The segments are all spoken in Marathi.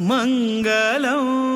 मंगलम।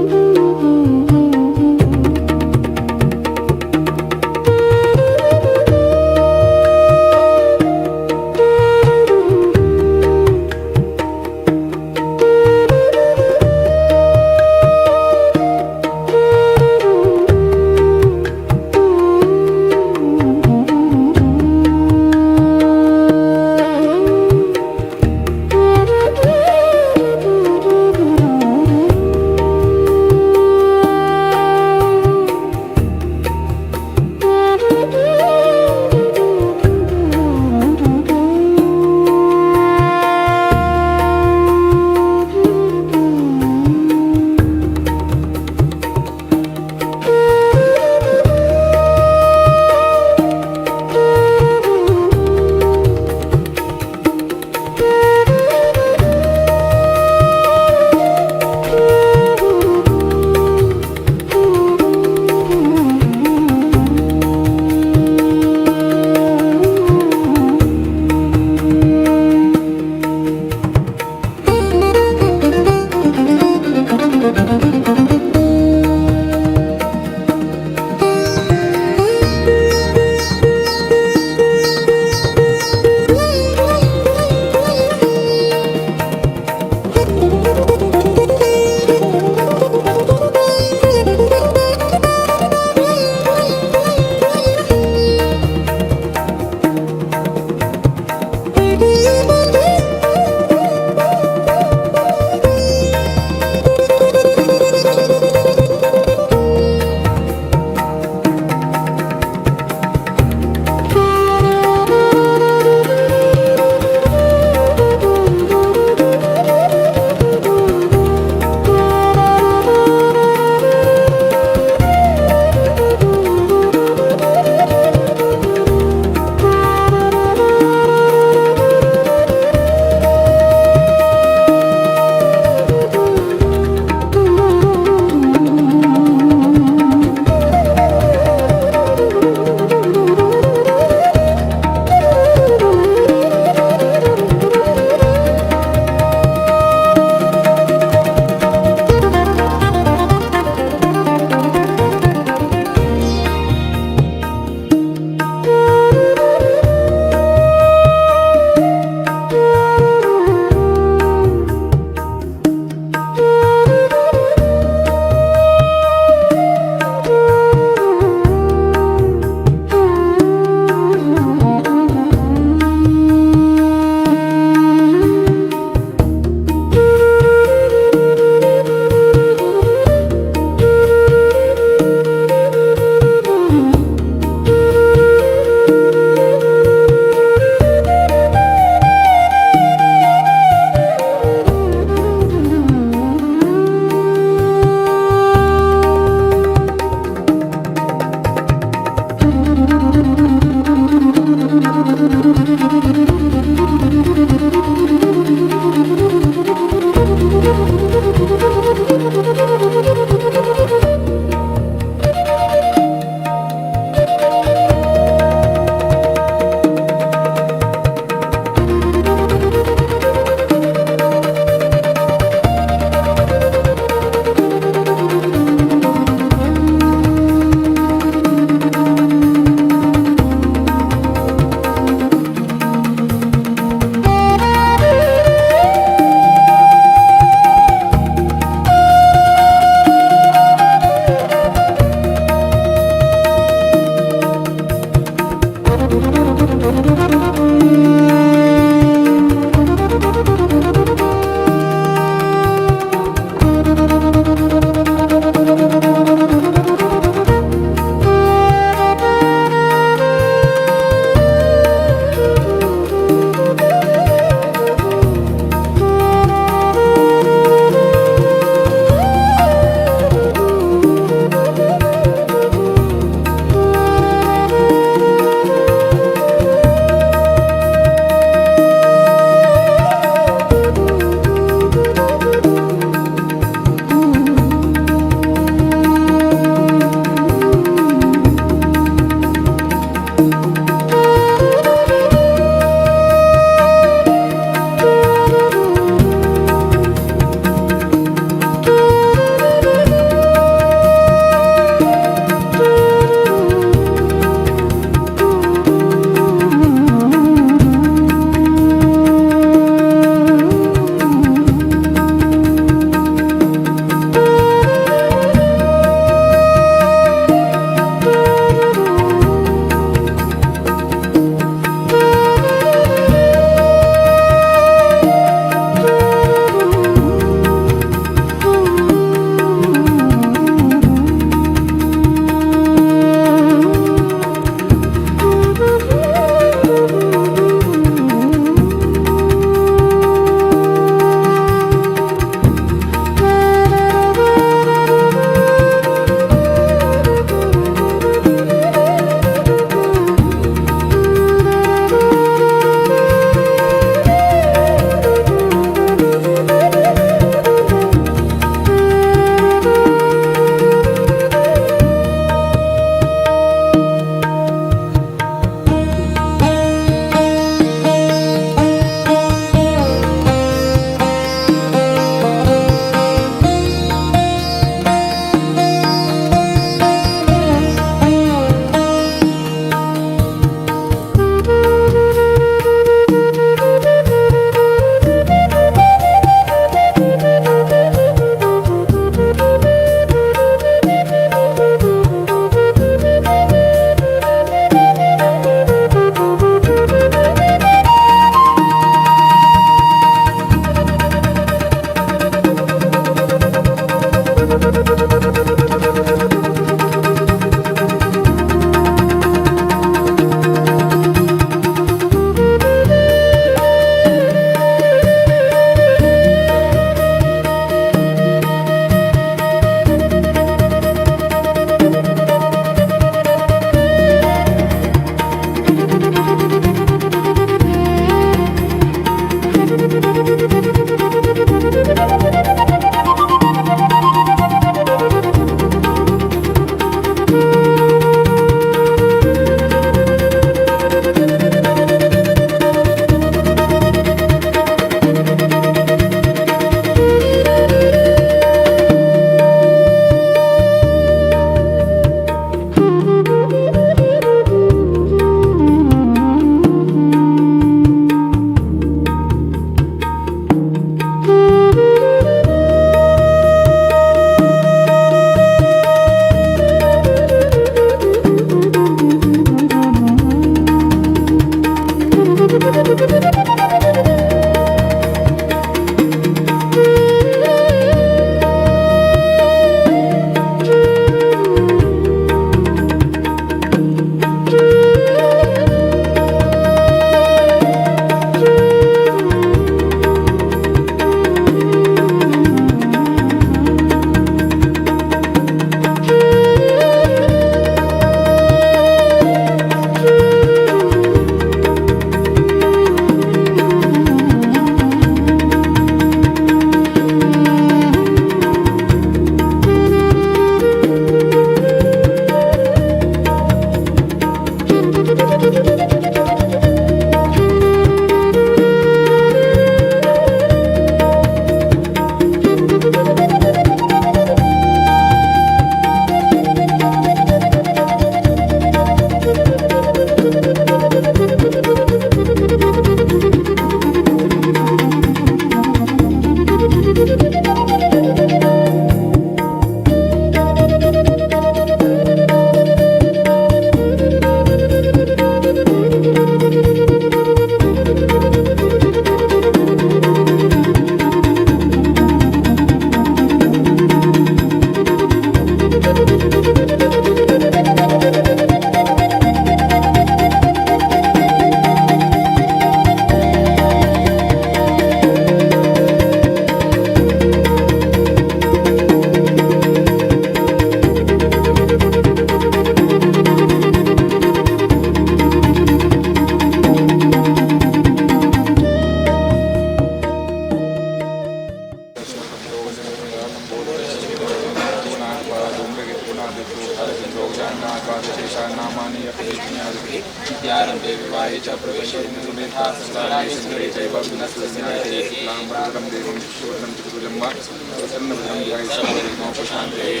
नामानि विद्यारम्भे विवाहे च प्रवेशे सुमेधा संसारे सुन्दरे चैव विनस्तस्याते लाम्बरं देवं विश्ववर्णं चतुर्भुजं वा प्रसन्नवदनं ध्याये सर्वविघ्नोपशान्तये।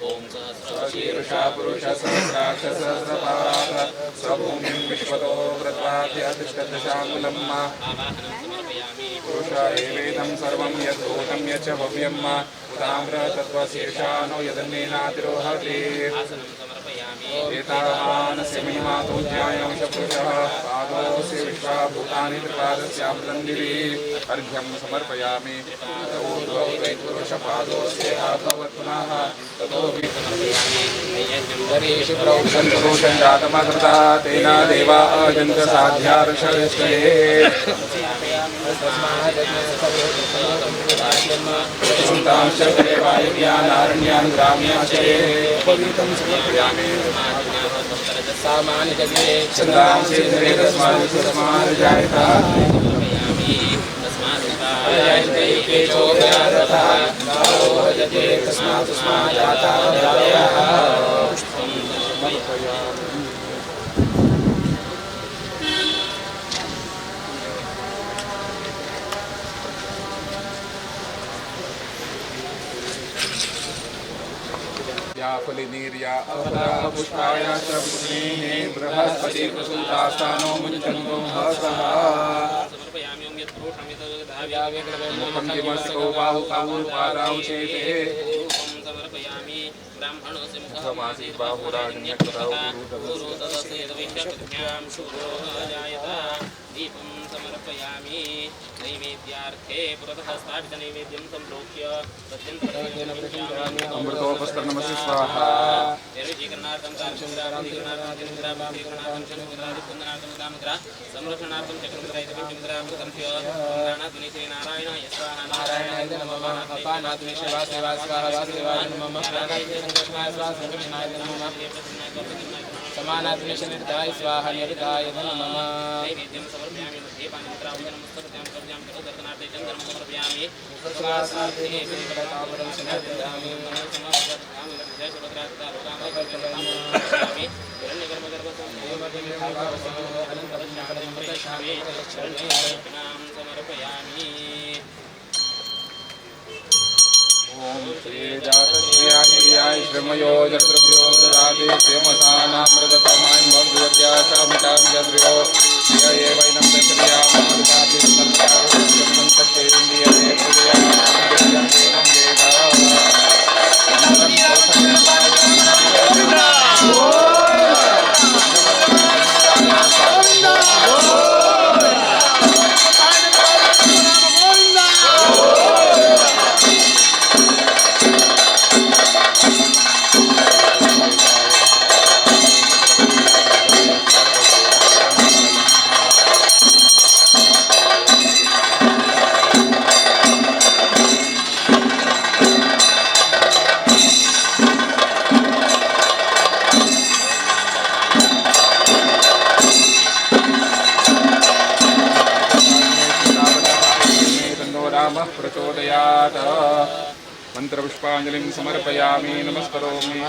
ओम सहस्रशीर्षा पुरुष सहस्राक्ष सहस्रपाद स्वभूमिं विश्वतो व्रत्वाद्यतिष्ठदशाङ्गुलं पुरुषायेवेदं सर्वं यद्भूतं यच्च भव्यं उदाम्रतत्त्वशीर्षानो यदन्नेनातिरोहति एतावानस्य महिमातो ज्ञायांश पुरुषः पादोऽस्य विश्वाभूतानि त्रिपादस्यामृतन्दिरे अर्घ्यं समर्पयामि पुरुषपादोऽस्य भवत्पुनः ततो पुरुषं जातमकृता तेन देवा अजन्त साध्यार्षयष्टये वायुव्यानारण्यान् ग्राम्याशये पवित्रं समर्पयामि सामान्य जगे छन्दांसि धरे तस्मात् जायता जायते केचोदयारथा भजते तस्मात् जाता फलिनीर्या अवरा पुष्पाया च पुष्णेः बृहस्पति प्रसूतास्थानो मुञ्चन्तो हसः मुखं किमस्को बाहुकावुर्पादाौ चेते ब्राह्मणोऽसि बाहुराजन्यकृतौ दीपं समर्पयामि नैवेद्यार्थे पुरतः स्थापितनैवेद्यं सम्प्रोक्ष्य अमृतोपस्तरणमसि स्वाहा निर्विजीकरणार्थं संरक्षणार्थं चक्रधरायतमिन्द्रामृतस्य श्रीनारायणाय स्वाहा नारायणाय नमः अपानात्मे शिवा शिवा स्वाहा शिवाय नमः कृष्णाय स्वाहा कृष्णाय नमः समानात्मे शनिर्धाय स्वाहा निर्धाय नमः नैवेद्यं समर्पयामि मध्ये पानित्रावजनं मुस्तकत्यां कव्यां दर्शनार्थे चन्दनं समर्पयामि स्वासार्थे विकलतावरं समर्पयामि समर्पयामि जय सुभद्रात्ता रामकल्पयामि हिरण्यगर्भगर्भसंभूतमिभागवसं अनन्तपश्यामि शरणं समर्पयामि। ओम श्री जातश्रियाय श्रमयो यत्रभ्यो ददाति प्रेमसानामृततमां भगवत्या शामितां यद्रियो ये वैनं दश्रियामृताति सन्तत्तेन्द्रिये पूजयामि प्रचोदयात् मंत्रपुष्पांजलिं समर्पयामि नमस्करोमि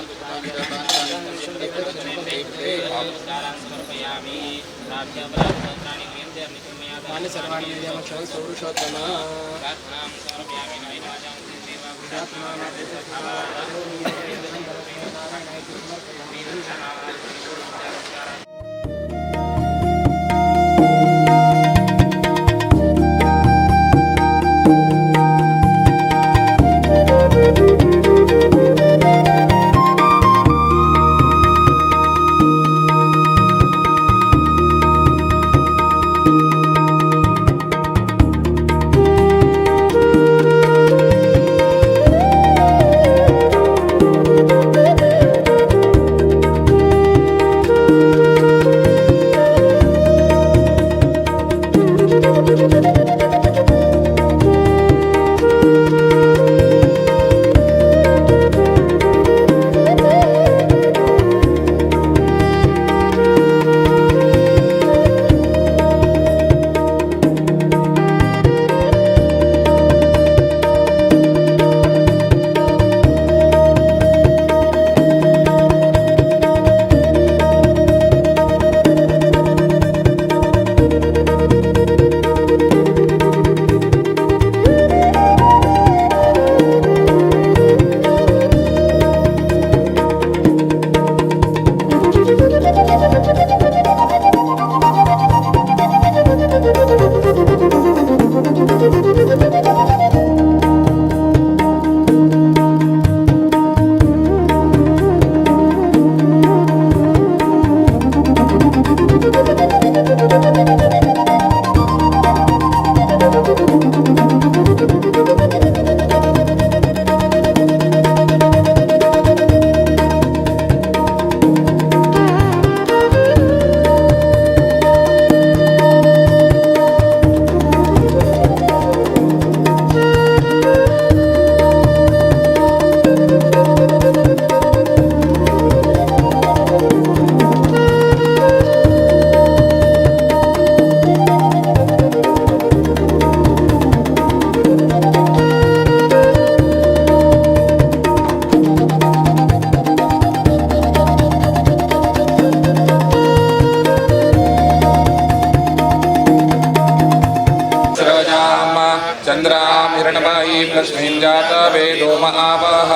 लक्ष्मीं जातवेदो महावः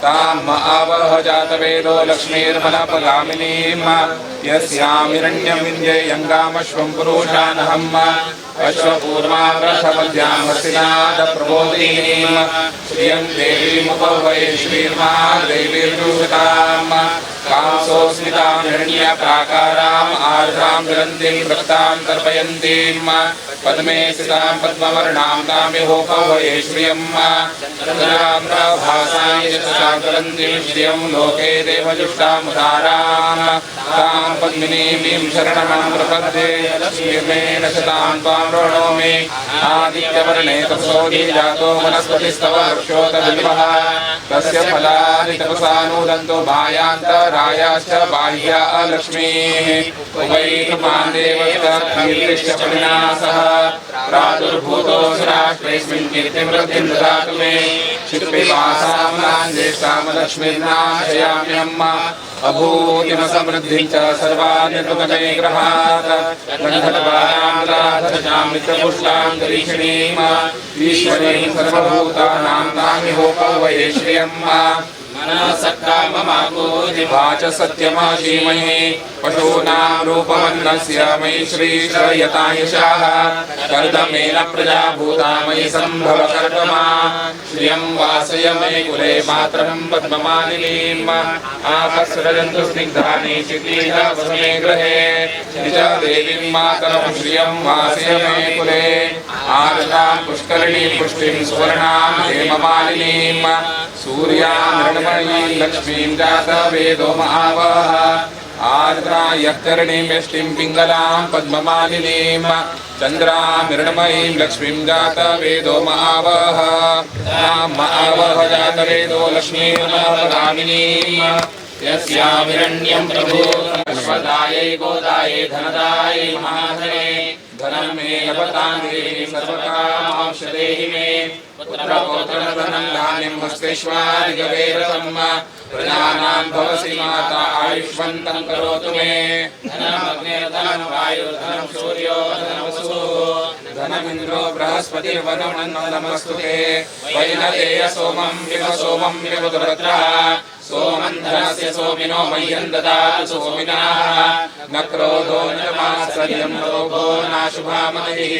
ताम् आवह जातवेदो लक्ष्मीर्मनपगामिनीम् यस्यामिरण्यं विन्द्येयङ्गामश्वं पुरुषानहम् अश्वपूर्वावृषभद्यामसिनादप्रबोधिनीम् श्रियं देवीमुपवये श्रीर्मादेवीर्जुषताम् कांसोऽस्मितां हिरण्यप्राकाराम् आर्द्रां ज्वलन्तीं रक्तां तर्पयन्तीम् पद्मे स्थितां पद्मवर्णां तामिहोपवये श्रियम् चन्द्रां प्रभासां यशसां ज्वलन्तीं श्रियं लोके देवजुष्टामुदाराम् तां पद्मिनीं शरणमं प्रपद्ये लक्ष्मीर्मेण शतां त्वां प्रणोमि आदित्यवर्णे तपसोऽधि जातो वनस्पतिस्तव वृक्षोतबिल्वः तस्य फलानि तपसा नूदन्तो भायान्तरायाश्च बाह्या लक्ष्मीः उभैर्मान् देवस्तकीर्तिश्च परिणासः प्रादुर्भूतोऽसुराष्ट्रेऽस्मिन् कीर्तिवृद्धिं ददातु मे क्षितिपिपासां ज्येष्ठां लक्ष्मीर्नाशयाम्यहम् अभूतिमसमृद्धिं च सर्वान्यतुमे गृहात् गन्धर्वाणां नित्यपुष्टां गरीषिणीम् ईश्वरीं सर्वभूतानां तामिहोपवये श्रियम् वाच सत्यमाशीमहे पशूनां रूपमन्नस्य मयि श्रीश्रयतायशाः कर्दमेन प्रजा भूता मयि सम्भव कर्दमा श्रियं वासय मे कुले मातरं पद्ममालिनीम् आपस्रजन्तु स्निग्धानि चिक्लीलावसमे गृहे निज देवीं मातरं श्रियं वासय मे कुले आरतां पुष्करिणीं पुष्टिं सुवर्णां हेममालिनीम् सूर्यां मृण्मयीं लक्ष्मीं जातवेदो महावः आर्द्रायकर्णीं यष्टिं पिङ्गलां पद्ममालिनीं चन्द्रां मृण्मयीं लक्ष्मीं जातवेदो महावः तां महावः जातवेदो लक्ष्मीर्मनपगामिनीं यस्यामिरण्यं प्रभो सर्वदायै गोदायै धनदायै महाधने धनं मे लभतां देवी सर्वकामांशदेहि मे पुत्रपौत्रधनं धान्यं हस्तेष्वादिगवेरसम् प्रजानां भवसि माता आयुष्मन्तं करोतु मे धनमग्निर्धनं वायुर्धनं सूर्यो धनं वसुः धनमिन्द्रो बृहस्पतिर्वरुणो ते वैनतेय सोमं विव दुर्भद्रः सोमं धनस्य सोमिनो मह्यं ददातु सोमिनाः न क्रोधो न मात्सर्यं लोभो नाशुभामतिः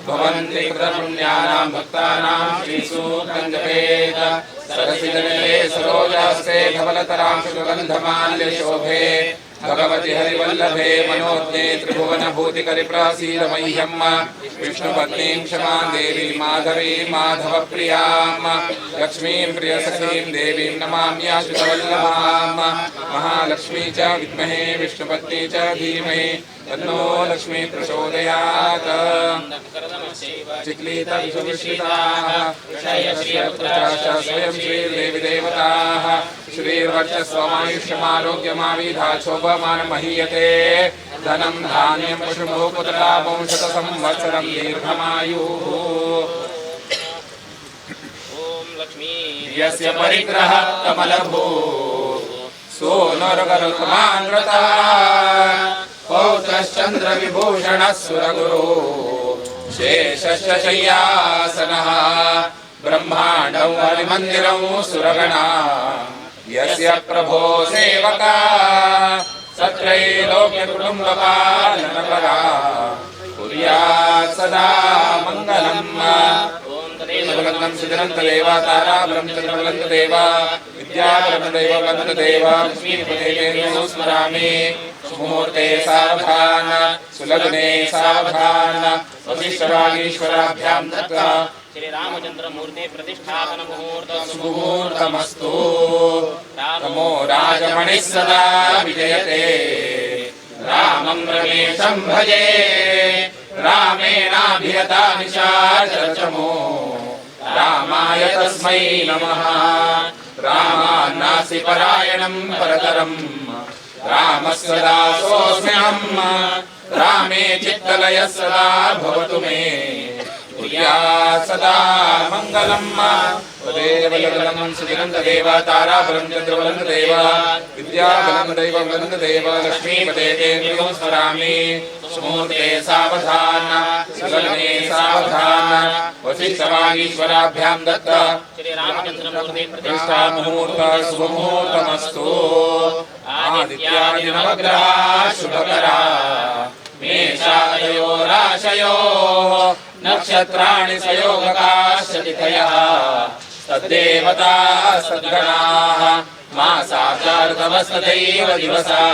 भवन्ति कृतपुण्यानां भक्तानां श्रीसूक्तं जपेत् सरसिजनले सरोजास्ते धवलतरां सुगन्धमाल्यशोभे भगवति हरिवल्लभे मनोज्ञे त्रिभुवनभूतिकरिप्रासीद मह्यम् विष्णुपत्नीं क्षमां देवीं माधवीं माधवप्रियां लक्ष्मीं प्रियसखीं देवीं नमाम्याश्रितवल्लभां महालक्ष्मी च विद्महे विष्णुपत्नी च धीमहि तन्नो लक्ष्मी प्रचोदयात् चिक्लीतविषुविश्रिताः स्वयं श्रीर्देवी देवताः श्रीर्वर्चस्वमायुष्यमारोग्यमाविधाक्षोभमानमहीयते धनं धान्यं पशुभो पुत्रलाभं शतसंवत्सरं दीर्घमायुः यस्य परिग्रहः कमलभू सोऽनर्गरुत्मान्व्रतः पौत्रश्चन्द्रविभूषणः सुरगुरो शेषश्च शय्यासनः ब्रह्माण्डं हरिमन्दिरं सुरगणा यस्य प्रभो सेवका सत्रैलोक्यकुटुम्बपालनपरा कुर्यात् सदा मङ्गलम् बलन्दं सिद्धनन्तदेव ताराबलं चन्द्रबलन्तदेव विद्याबलन्तदेव बलन्तदेव लक्ष्मीपदेवेनो स्मरामि सुमुहूर्ते सावधान सुलग्ने सावधान वसिष्ठरागीश्वराभ्यां दत्त्वा श्री रामचंद्र मूर्ति प्रतिष्ठापन मुहूर्तमस्तु नमो राजमणिः सदा विजयते रामं रमेशं भजे रामेणाभिहता निशाचरचमो रामाय तस्मै नमः रामान्नासि परायणं परतरम् रामस्य दासोऽस्म्यहम् रामे चित्तलयः सदा भवतु मे कुर्यात् सदा मङ्गलम् तदेव सुदिनं तदेव ताराबलं चन्द्रबलं तदेव विद्याबलं तदैव बलं तदेव लक्ष्मीपते ते स्मरामि सुमूर्ते सावधान सुगणे सावधान वसिष्ठवागीश्वराभ्यां दत्त प्रतिष्ठा मुहूर्त शुभमुहूर्तमस्तु आदित्यादिनवग्रहा शुभकरा मेषादयो राशयो नक्षत्राणि संयोगकाश्च तिथयः तद्देवता सद्गणाः मासाचार्तवस्तदैव दिवसा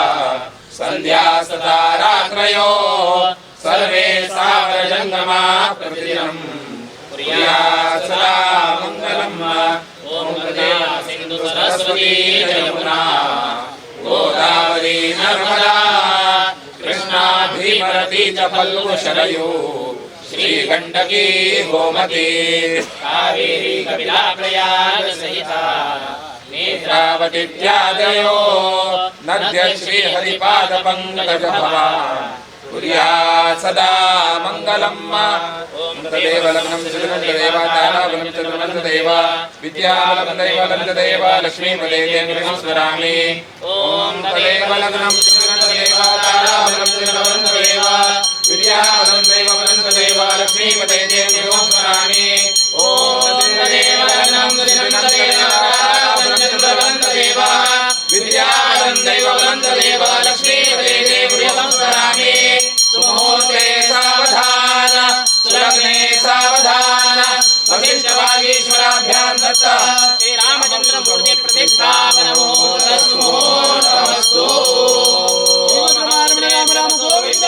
सन्ध्यास्ततारात्रयो सर्वे सावरजङ्गमा प्रतिदिनं कुर्यात् सदा मङ्गलम् ॐ गङ्गा सिन्धु सरस्वती यमुना गोदावरी नर्मदा कृष्णा भीमरती च फल्गुशरयो श्रीगण्डकी गोमती कावेरी कपिला प्रयाग सहिता नेत्रावतीत्यादयो नद्य श्रीहरिपादपङ्कजभवा कुर्यात् सदा मङ्गलम् ॐ तदेव लग्नं सुदिनं तदेव ताराबलं चन्द्रबलं तदेव विद्याबलं तदेव लक्ष्मीपते ते स्मरामि ॐ तदेव लग्नं सुदिनं तदेव ताराबलं चन्द्रबलं तदेव विद्याबलं तदेव लक्ष्मीपते ते स्मरामि ॐ तदेव लग्नं सुदिनं तदेव ताराबलं चन्द्रबलं तदेव विद्याबलं तदेव लक्ष्मीपते ते स्मरामि सुमुहूर्ते सावधान सुलग्ने सावधान वसिष्ठवागीश्वराभ्यां दत्त श्री रामचंद्रमूर्ति प्रतिष्ठापन मुहूर्त सुमुहूर्तमस्तु राम राम गोविंद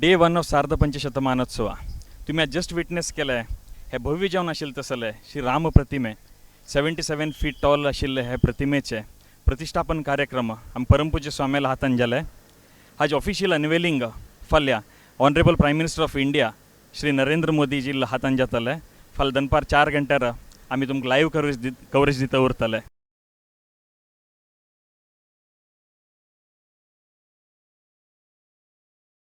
डे 1 ऑफ सार्धपंचशतमानोत्सव तुम्ही आज जस्ट विटनेस केलं आहे हे भव्य जावन आशिल्लें तसलें श्री राम प्रतिमे 77 फीट टॉल आशिल्ले हे प्रतिमेचे प्रतिष्ठापन कार्यक्रम आमी परमपूज्य स्वाम्याला हातान जाले. हाजे ऑफिशियल अनवेलिंग फाल्यां honourable prime minister of India Shri Narendra Modi ji हातान जातले. फाल्यां दनपार 4 गंटेर आमी तुमकां लायव्ह कवरेज दिता उरतले.